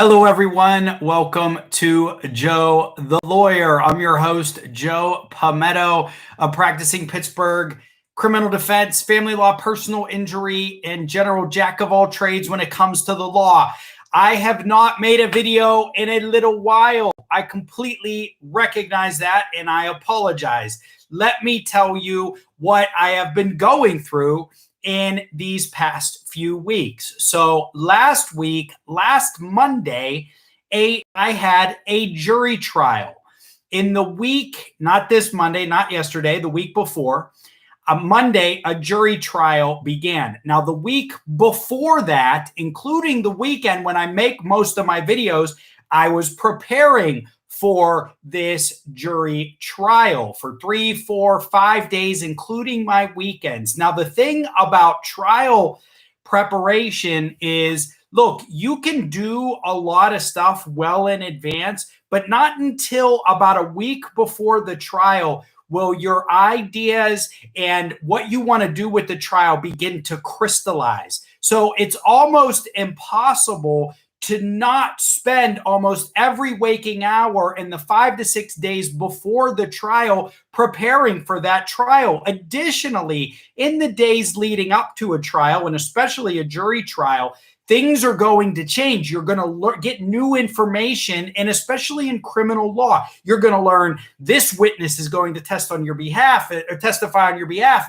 Hello, everyone. Welcome to Joe the Lawyer. I'm your host, Joe Pometto, a practicing Pittsburgh criminal defense, family law, personal injury, and general jack of all trades when it comes to the law. I have not made a video in a little while. I completely recognize that and I apologize. Let me tell you what I have been going through in these past few weeks. So last Monday, I had a jury trial. In the week, not this Monday, not yesterday, the week before, Monday, a jury trial began. Now, the week before that, including the weekend when I make most of my videos, I was preparing for this jury trial for 3, 4, 5 days, including my weekends. Now, the thing about trial preparation is, look, you can do a lot of stuff well in advance, but not until about a week before the trial will your ideas and what you want to do with the trial begin to crystallize. So it's almost impossible to not spend almost every waking hour in the 5 to 6 days before the trial preparing for that trial. Additionally, in the days leading up to a trial, and especially a jury trial, things are going to change. You're going to get new information, and especially in criminal law, you're going to learn this witness is going to testify on your behalf.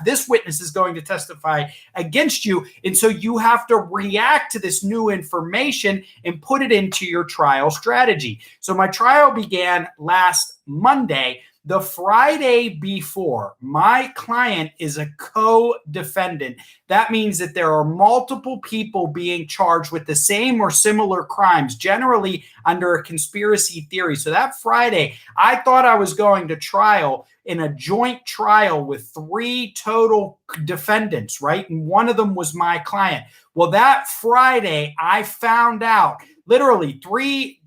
This witness is going to testify against you. And so you have to react to this new information and put it into your trial strategy. So my trial began last Monday. The Friday before, my client is a co-defendant. That means that there are multiple people being charged with the same or similar crimes, generally under a conspiracy theory. So that Friday, I thought I was going to trial in a joint trial with 3 total defendants, right? And one of them was my client. Well, that Friday, I found out literally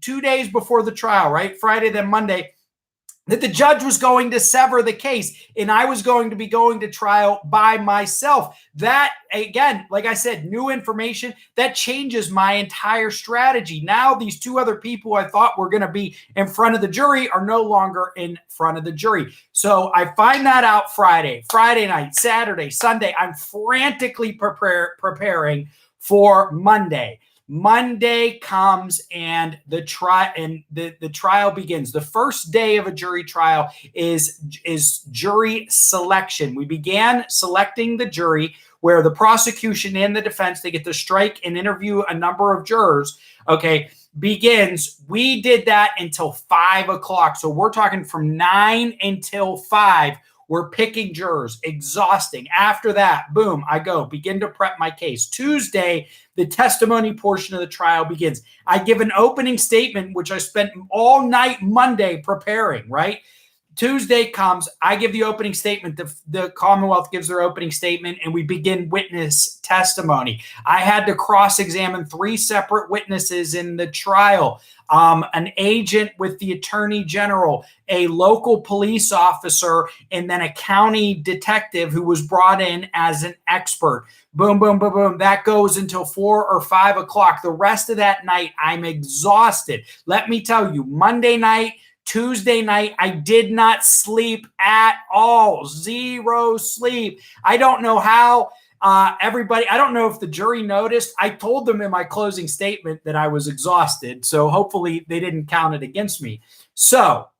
2 days before the trial, right? Friday, then Monday, that the judge was going to sever the case and I was going to be going to trial by myself. That, again, like I said, new information that changes my entire strategy. Now, these 2 other people I thought were going to be in front of the jury are no longer in front of the jury. So I find that out Friday night, Saturday, Sunday. I'm frantically preparing for Monday. Monday comes and the trial begins. The first day of a jury trial is jury selection. We began selecting the jury where the prosecution and the defense, they get to strike and interview a number of jurors, begins. We did that until 5 o'clock. So we're talking from 9 until 5. We're picking jurors, exhausting. After that, boom, I begin to prep my case. Tuesday, the testimony portion of the trial begins. I give an opening statement, which I spent all night Monday preparing, right? Tuesday comes, I give the opening statement, the Commonwealth gives their opening statement, and we begin witness testimony. I had to cross-examine 3 separate witnesses in the trial, an agent with the Attorney General, a local police officer, and then a county detective who was brought in as an expert. Boom, boom, boom, boom. That goes until 4 or 5 o'clock. The rest of that night, I'm exhausted. Let me tell you, Monday night, Tuesday night, I did not sleep at all. 0 sleep. I don't know how I don't know if the jury noticed. I told them in my closing statement that I was exhausted. So hopefully they didn't count it against me. So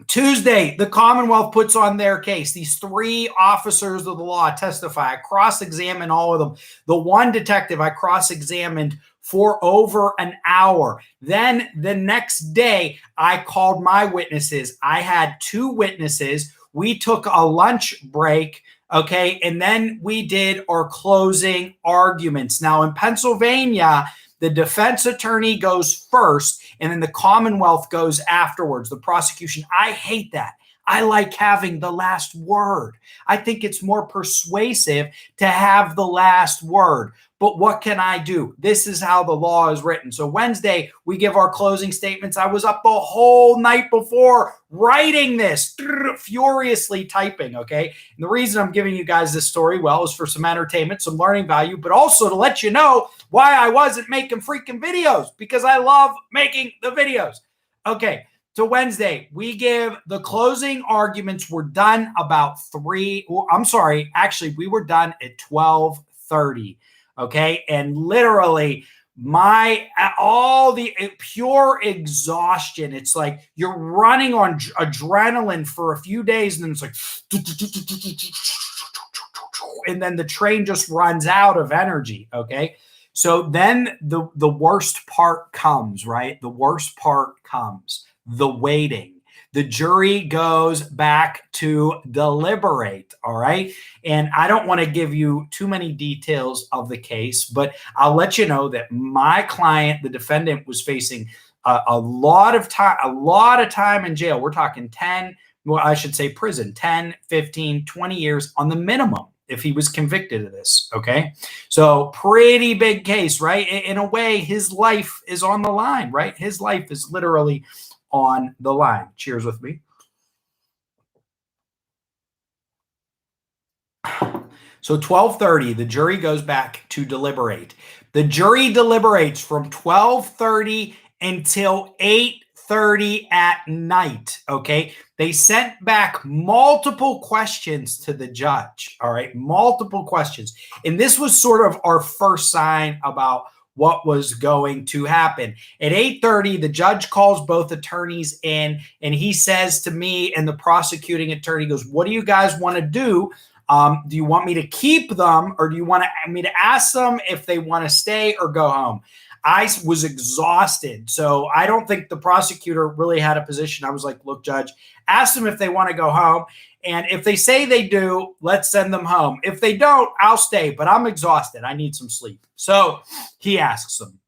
Tuesday, the Commonwealth puts on their case. These 3 officers of the law testify. I cross-examine all of them. The one detective I cross-examined for over an hour. Then the next day, I called my witnesses. I had 2 witnesses. We took a lunch break, and then we did our closing arguments. Now, in Pennsylvania, the defense attorney goes first, and then the Commonwealth goes afterwards, the prosecution. I hate that. I like having the last word. I think it's more persuasive to have the last word. but what can I do? This is how the law is written. So Wednesday, we give our closing statements. I was up the whole night before writing this, furiously typing, okay? And the reason I'm giving you guys this story, well, is for some entertainment, some learning value, but also to let you know why I wasn't making freaking videos, because I love making the videos. Okay, so Wednesday, we give the closing arguments. We're done about we were done at 12:30, okay? And literally, all the pure exhaustion. It's like you're running on adrenaline for a few days, and then it's like, and then the train just runs out of energy, okay? So then the worst part comes, right? The worst part comes, the waiting. The jury goes back to deliberate, all right? And I don't want to give you too many details of the case, but I'll let you know that my client, the defendant, was facing a lot of time in jail. We're talking prison, 10, 15, 20 years on the minimum if he was convicted of this, okay? So pretty big case, right? In a way, his life is on the line, right? His life is literally on the line. Cheers with me. So 12:30, the jury goes back to deliberate. The jury deliberates from 12:30 until 8:30 at night, okay? They sent back multiple questions to the judge, all right? Multiple questions. And this was sort of our first sign about what was going to happen. At 8:30, the judge calls both attorneys in, and he says to me and the prosecuting attorney, goes, "What do you guys want to do? Do you want me to keep them, or do you want me to ask them if they want to stay or go home?" I was exhausted, so I don't think the prosecutor really had a position. I was like, "Look, Judge, ask them if they want to go home. And if they say they do, let's send them home. If they don't, I'll stay, but I'm exhausted. I need some sleep." So he asks them,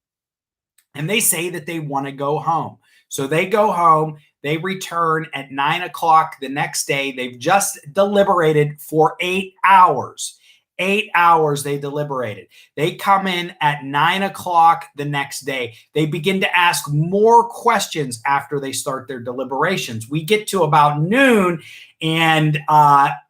and they say that they want to go home. So they go home. They return at 9 o'clock the next day. They've just deliberated for 8 hours. 8 hours they deliberated. They come in at 9 o'clock the next day. They begin to ask more questions after they start their deliberations. We get to about noon, and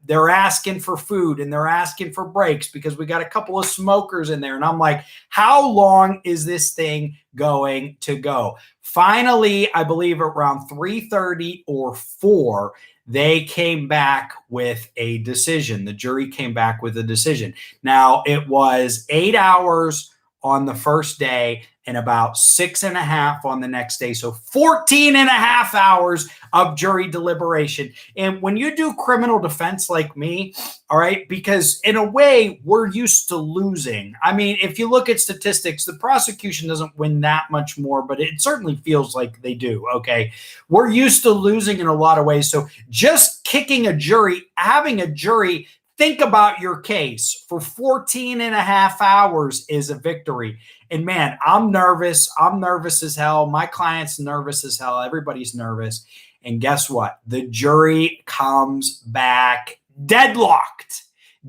they're asking for food, and they're asking for breaks because we got a couple of smokers in there. And I'm like, how long is this thing going to go? Finally, I believe around 3:30 or 4, they came back with a decision. The jury came back with a decision. Now, it was 8 hours on the first day and about 6.5 on the next day. So 14.5 hours of jury deliberation. And when you do criminal defense like me, all right, because in a way, we're used to losing. I mean, if you look at statistics, the prosecution doesn't win that much more, but it certainly feels like they do, okay? We're used to losing in a lot of ways. So just kicking a jury, having a jury think about your case for 14.5 hours is a victory. And man, I'm nervous. I'm nervous as hell. My client's nervous as hell. Everybody's nervous. And guess what? The jury comes back deadlocked.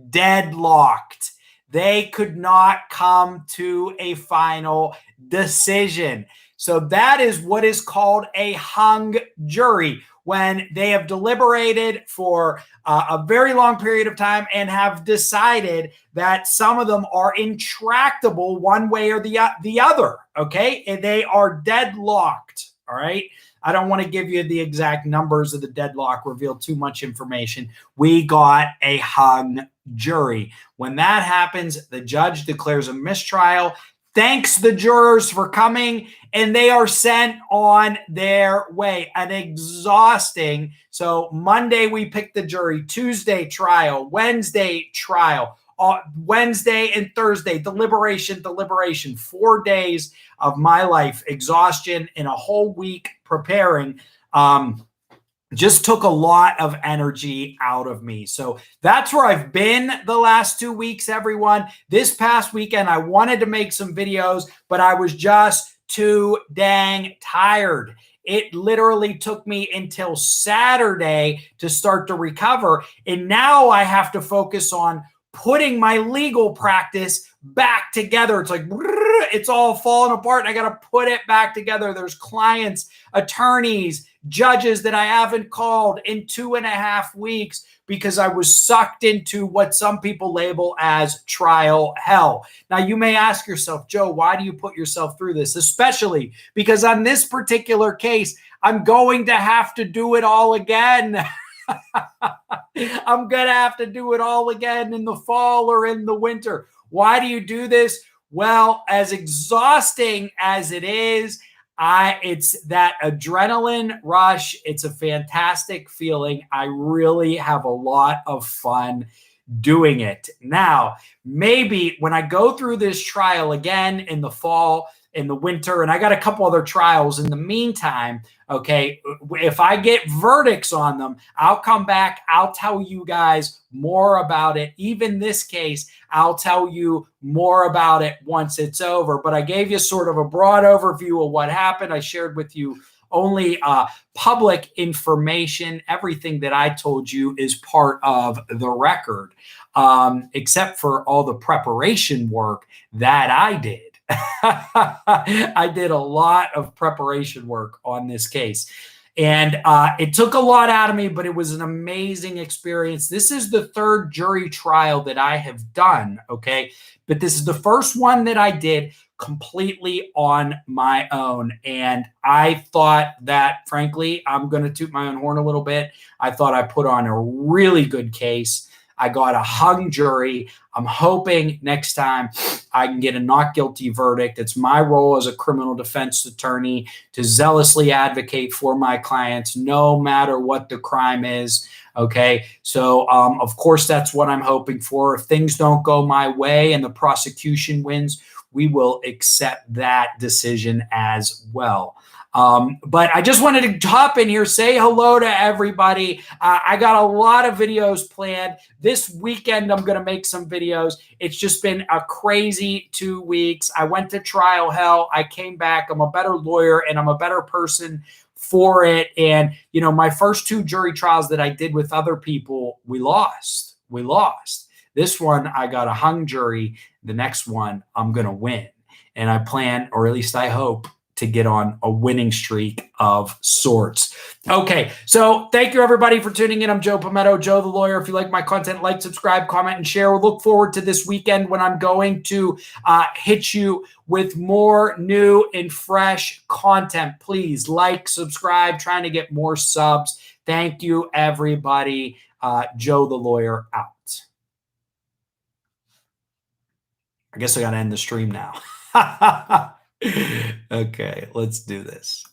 Deadlocked. They could not come to a final decision. So that is what is called a hung jury, when they have deliberated for a very long period of time and have decided that some of them are intractable one way or the other, okay? And they are deadlocked, all right? I don't want to give you the exact numbers of the deadlock, reveal too much information. We got a hung jury. When that happens, the judge declares a mistrial, thanks the jurors for coming, and they are sent on their way. An exhausting. So Monday we picked the jury, Tuesday trial, Wednesday trial, Wednesday and Thursday deliberation. 4 days of my life, exhaustion, and a whole week preparing. Just took a lot of energy out of me. So that's where I've been the last 2 weeks, everyone. This past weekend, I wanted to make some videos, but I was just too dang tired. It literally took me until Saturday to start to recover. And now I have to focus on putting my legal practice back together. It's like, it's all falling apart and I got to put it back together. There's clients, attorneys, judges that I haven't called in 2.5 weeks because I was sucked into what some people label as trial hell. Now, you may ask yourself, Joe, why do you put yourself through this? Especially because on this particular case, I'm going to have to do it all again. I'm going to have to do it all again in the fall or in the winter. Why do you do this? Well, as exhausting as it is, it's that adrenaline rush. It's a fantastic feeling. I really have a lot of fun doing it. Now, maybe when I go through this trial again in the fall, in the winter, and I got a couple other trials in the meantime, okay, if I get verdicts on them, I'll come back. I'll tell you guys more about it. Even this case, I'll tell you more about it once it's over. But I gave you sort of a broad overview of what happened. I shared with you only public information. Everything that I told you is part of the record, except for all the preparation work that I did. I did a lot of preparation work on this case. And it took a lot out of me, but it was an amazing experience. This is the third jury trial that I have done, okay? But this is the first one that I did completely on my own. And I thought that, frankly, I'm going to toot my own horn a little bit. I thought I put on a really good case. I got a hung jury. I'm hoping next time I can get a not guilty verdict. It's my role as a criminal defense attorney to zealously advocate for my clients, no matter what the crime is. Okay. So, of course, that's what I'm hoping for. If things don't go my way and the prosecution wins, we will accept that decision as well. But I just wanted to hop in here, say hello to everybody. I got a lot of videos planned. This weekend, I'm going to make some videos. It's just been a crazy 2 weeks. I went to trial hell. I came back. I'm a better lawyer and I'm a better person for it. And, you know, my first 2 jury trials that I did with other people, we lost. We lost. This one, I got a hung jury. The next one, I'm going to win. And I plan, or at least I hope, to get on a winning streak of sorts. Okay, so thank you everybody for tuning in. I'm Joe Pometto, Joe the Lawyer. If you like my content, like, subscribe, comment, and share. We'll look forward to this weekend when I'm going to hit you with more new and fresh content. Please like, subscribe, trying to get more subs. Thank you, everybody. Joe the Lawyer out. I guess I got to end the stream now. Okay, let's do this.